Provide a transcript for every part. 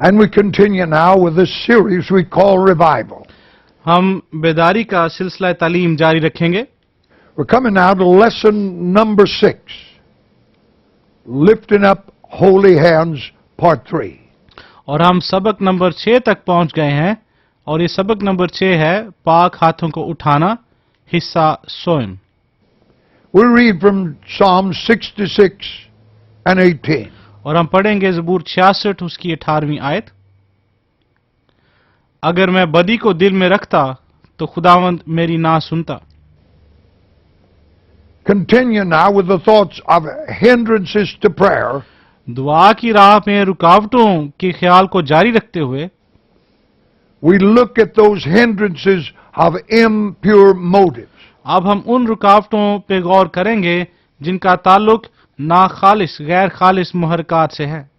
And we continue now with this series we call Revival. हम बेदारी का सिलसिला तालीम जारी रखेंगे। We're coming now to lesson number 6, Lifting Up Holy Hands, part 3. और हम सबक नंबर 6 तक पहुंच गए हैं और ये सबक नंबर 6 है पाक हाथों को उठाना, हिस्सा स्वयं। We'll read from Psalm 66 and 18. और हम पढ़ेंगे ज़बूर 66 उसकी 18वीं आयत। अगर मैं बदी को दिल में रखता तो खुदावंद मेरी ना सुनता। Continue now with the thoughts of hindrances to prayer. दुआ की राह में रुकावटों के ख्याल को जारी रखते हुए We look at those hindrances of impure motives. अब हम उन रुकावटों पे गौर करेंगे जिनका ताल्लुक ना खालिस गैर खालिस मुहरकात से है।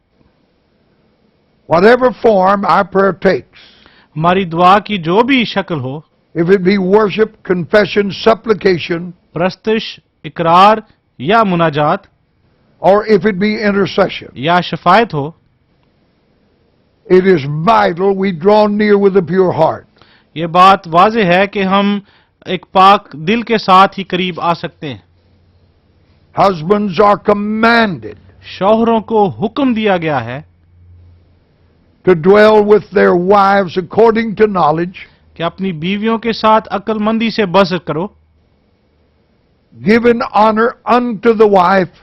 Whatever form our prayer takes, हमारी दुआ की जो भी शक्ल हो, if it be worship, confession, supplication, प्रस्तुश, इकरार या मुनाजात or if it be intercession, या शफायत हो, it is vital we draw near with a pure heart. ये बात वाज़ेह है कि हम एक पाक दिल के साथ ही करीब आ सकते हैं। Husbands are commanded शौहरों को हुक्म दिया गया है to dwell with their wives according to knowledge, कि अपनी बीवियों के साथ अक्लमंदी से बसर करो, giving honor unto the wife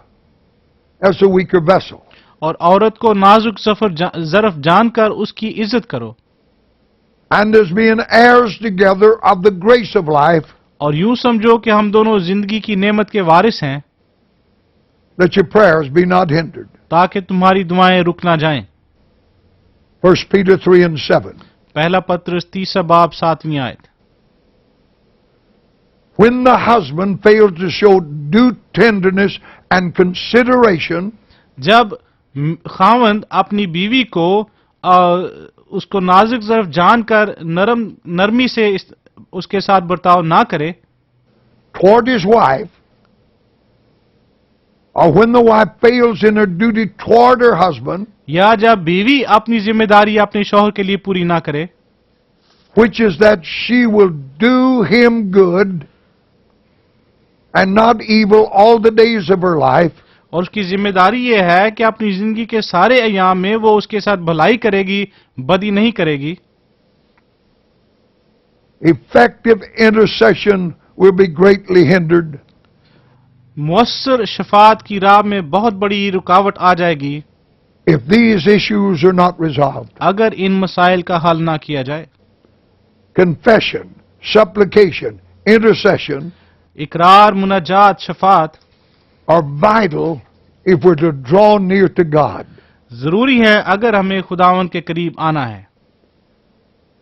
as a weaker vessel. और औरत को नाजुक ज़रफ जानकर उसकी इज्जत करो, And as being heirs together of the grace of life, और यूं समझो कि हम दोनों जिंदगी की नेमत के वारिस हैं, that your prayers be not hindered. ताकि तुम्हारी दुआएं रुक ना जाएं। 1 Peter 3 and 7. पहला पत्र 3 बाब 7वीं आयत। When the husband fails to show due tenderness and consideration, जब खावंद अपनी बीवी को उसको नाजुक ज़रफ जानकर नरमी से उसके साथ बर्ताव ना करे, toward his wife, or when the wife fails in her duty toward her husband, या जब बीवी अपनी जिम्मेदारी अपने शौहर के लिए पूरी ना करे, which is that she will do him good and not evil all the days of her life, और उसकी जिम्मेदारी ये है कि अपनी जिंदगी के सारे अयाम में वो उसके साथ भलाई करेगी, बदी नहीं करेगी। effective intercession will be greatly hindered मुअस्सर Shafat की राह में बहुत बड़ी रुकावट आ जाएगी if these issues are not resolved. अगर इन मसाइल का हल ना किया जाए। Confession, supplication, intercession इकरार, मुनाजात, Shafat are vital if we're to draw near to God. जरूरी है अगर हमें खुदावंद के करीब आना है।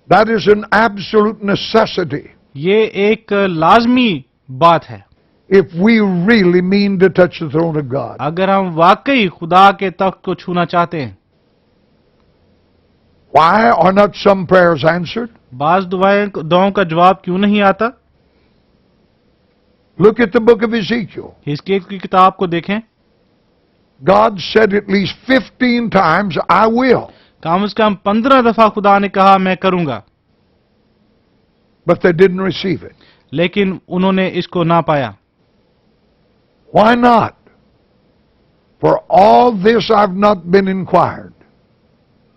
That is an absolute necessity ये एक लाजमी बात है if we really mean to touch the throne of God. अगर हम वाकई खुदा के तख्त को छूना चाहते हैं। Why are not some prayers answered? बाज दुआओं का जवाब क्यों नहीं आता? Look at the book of Ezekiel. हिजकिय्याह की किताब को देखें। God said at least 15 times, I will. कम से कम 15 दफा खुदा ने कहा मैं करूंगा, But they didn't receive it. लेकिन उन्होंने इसको ना पाया। Why not? For all this I've not been inquired.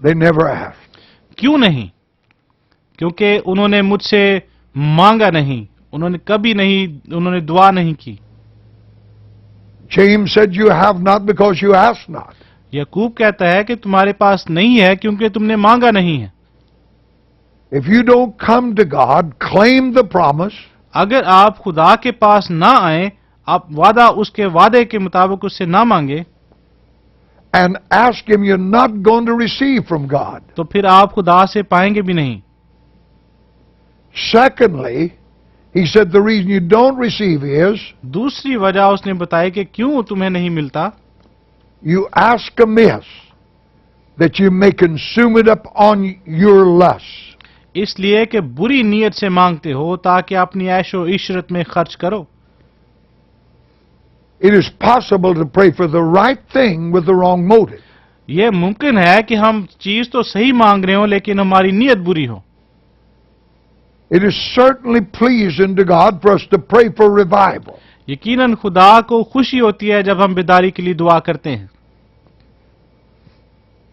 They never asked. क्यों नहीं? क्योंकि उन्होंने मुझसे मांगा नहीं, उन्होंने कभी नहीं, उन्होंने दुआ नहीं की। James said, you have not because you ask not. याकूब कहता है कि तुम्हारे पास नहीं है क्योंकि तुमने मांगा नहीं है। If you don't come to God, claim the promise, अगर आप खुदा के पास ना आए, आप उसके वादे के मुताबिक उससे ना मांगे, and ask Him, you're not going to receive from God. तो फिर आप खुदा से पाएंगे भी नहीं। Secondly, He said the reason you don't receive is दूसरी वजह उसने बताई कि क्यों तुम्हें नहीं मिलता, you ask amiss that you may consume it up on your lust. इसलिए कि बुरी नीयत से मांगते हो ताकि अपनी ऐशो इशरत में खर्च करो। It is possible to pray for the right thing with the wrong motive. ये मुमकिन है कि हम चीज तो सही मांग रहे हो लेकिन हमारी नीयत बुरी हो। It is certainly pleasing to God for us to pray for revival. यकीनन खुदा को खुशी होती है जब हम बेदारी के लिए दुआ करते हैं,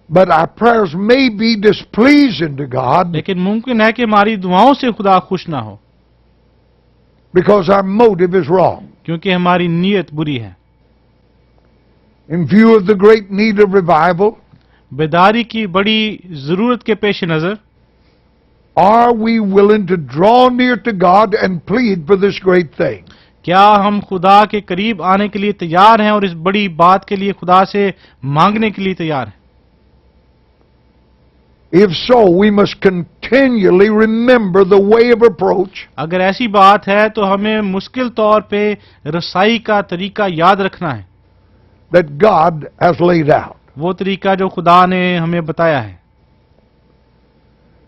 But our prayers may be displeasing to God लेकिन मुमकिन है कि हमारी दुआओं से खुदा खुश ना हो because our motive is wrong. क्योंकि हमारी नीयत बुरी है। In view of the great need of revival, बेदारी की बड़ी जरूरत के पेश नजर are we willing to draw near to God and plead for this great thing? क्या हम खुदा के करीब आने के लिए तैयार हैं और इस बड़ी बात के लिए खुदा से मांगने के लिए तैयार हैं? If so, we must continually remember the way of approach अगर ऐसी बात है तो हमें मुश्किल तौर पे रसाई का तरीका याद रखना है, that God has laid out. वो तरीका जो खुदा ने हमें बताया है।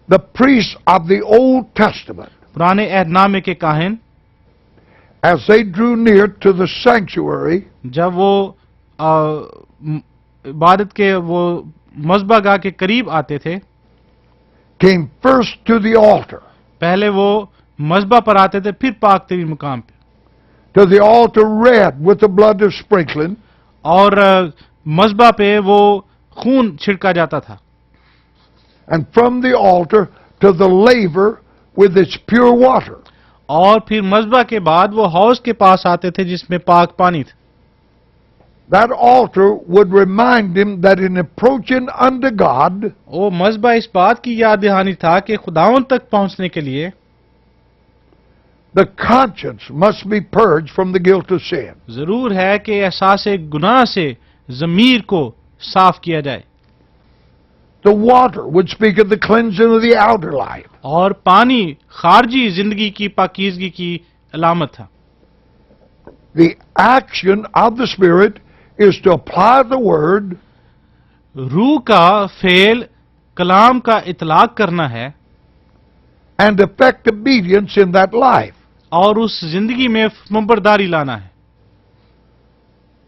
The priests of the Old Testament, पुराने अहदनामे के काहिन as they drew near to the sanctuary, जब वो इबादत के वो मस्बा के करीब आते थे, came first to the altar. पहले वो मस्बा पर आते थे, फिर पाक तरीन मुकाम पे, To the altar red with the blood of sprinkling, और मस्बा पे वो खून छिड़का जाता था, and from the altar to the laver with its pure water. और फिर मस्बा के बाद वो हौज के पास आते थे जिसमें पाक पानी था। That altar would remind him that in approaching unto God, वो मस्बा इस बात की याद दहानी था कि खुदावन तक पहुंचने के लिए the conscience must be purged from the guilt of sin. जरूर है कि एहसास गुनाह से ज़मीर को साफ किया जाए, The water would speak of the cleansing of the outer life. और पानी खारजी जिंदगी की पाकीज़गी की अलामत था। The action of the Spirit is to apply the word रूह का फेल कलाम का इतलाक करना है and effect obedience in that life. और उस जिंदगी में फर्माबरदारी लाना है।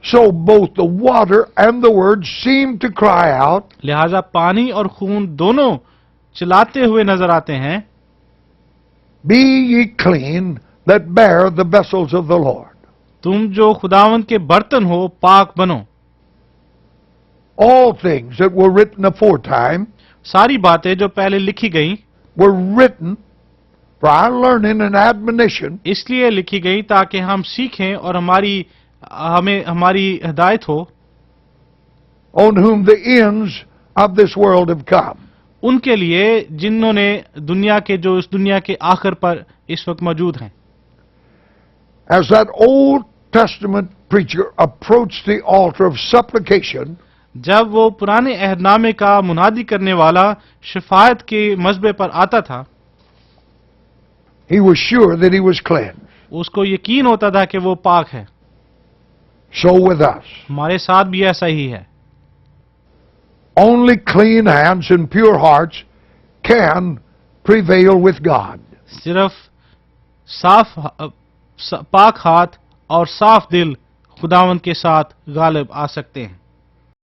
So both the water and the word seem to cry out, लिहाजा पानी और खून दोनों चलाते हुए नजर आते हैं, Be ye clean that bear the vessels of the Lord. तुम जो खुदावंद के बर्तन हो पाक बनो। All things that were written aforetime सारी बातें जो पहले लिखी गई were written for our learning and admonition, इसलिए लिखी गई ताकि हम सीखें और हमारी हिदायत हो, on whom the ends of this world have come. उनके लिए जिन्होंने दुनिया के जो इस दुनिया के आखिर पर इस वक्त मौजूद हैं। As that Old Testament preacher approached the altar of supplication, जब वो पुराने अहदनामे का मुनादी करने वाला शफायत के मजबे पर आता था, he was sure that he was cleansed. उसको यकीन होता था कि वो पाक है। So with us. हमारे साथ भी ऐसा ही है। Only clean hands and pure hearts can prevail with God. सिर्फ पाक हाथ और साफ दिल खुदावंद के साथ गालिब आ सकते हैं।